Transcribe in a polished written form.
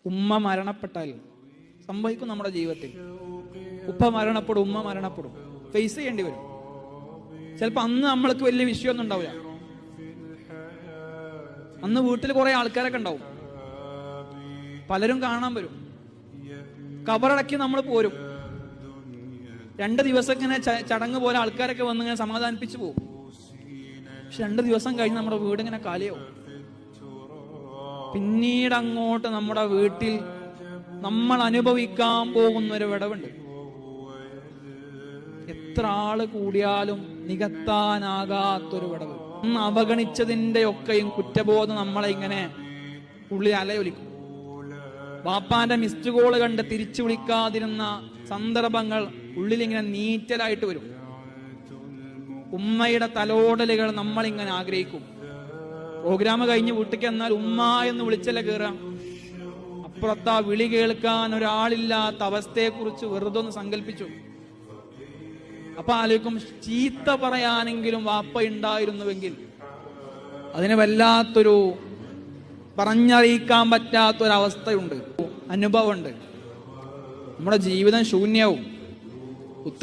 ഉമ്മ മരണപ്പെട്ടാൽ സംഭവിക്കും നമ്മുടെ ജീവിതത്തിൽ. ഉപ്പ മരണപ്പെടും, ഉമ്മ മരണപ്പെടും, ഫേസ് ചെയ്യേണ്ടി വരും. ചിലപ്പോൾ അന്ന് നമ്മൾക്ക് വലിയ വിഷയമൊന്നും ഉണ്ടാവില്ല. അന്ന് വീട്ടിൽ കുറെ ആൾക്കാരൊക്കെ ഉണ്ടാവും, പലരും കാണാൻ വരും. കബറടക്കി നമ്മൾ പോരും. 2 ദിവസം ഇങ്ങനെ ചടങ്ങ് പോലെ ആൾക്കാരൊക്കെ വന്ന് ഇങ്ങനെ സമാധാനിപ്പിച്ചു പോകും. പക്ഷെ 2 ദിവസം കഴിഞ്ഞ് നമ്മുടെ വീട് ഇങ്ങനെ കാലിയാവും. പിന്നീട് അങ്ങോട്ട് നമ്മുടെ വീട്ടിൽ നമ്മൾ അനുഭവിക്കാൻ പോകുന്ന ഒരു വിടവുണ്ട്. എത്ര ആള് കൂടിയാലും നികത്താനാകാത്തൊരു വിടവ്. അന്ന് അവഗണിച്ചതിന്റെ ഒക്കെയും കുറ്റബോധം നമ്മളെ ഇങ്ങനെ ഉള്ളിൽ അലയൊലിക്കും. വാപ്പാന്റെ മിസ്ഡ് കോൾ കണ്ട് തിരിച്ചു വിളിക്കാതിരുന്ന സന്ദർഭങ്ങൾ ഉള്ളിലിങ്ങനെ നീറ്റലായിട്ട് വരും. ഉമ്മയുടെ തലോടലുകൾ നമ്മളിങ്ങനെ ആഗ്രഹിക്കും. പ്രോഗ്രാം കഴിഞ്ഞ് വീട്ടിലേക്ക് എന്നാൽ ഉമ്മ എന്ന് വിളിച്ചല്ലേ കയറാം. അപ്പുറത്ത് ആ വിളി കേൾക്കാൻ ഒരാളില്ലാത്ത അവസ്ഥയെക്കുറിച്ച് വെറുതെ ഒന്ന് സങ്കല്പിച്ചു. അപ്പൊ ആലോചിക്കും, ചീത്ത പറയാനെങ്കിലും വാപ്പ ഉണ്ടായിരുന്നുവെങ്കിൽ. അതിന് വല്ലാത്തൊരു പറഞ്ഞറിയിക്കാൻ പറ്റാത്തൊരവസ്ഥയുണ്ട്, അനുഭവമുണ്ട്. നമ്മുടെ ജീവിതം ശൂന്യവും.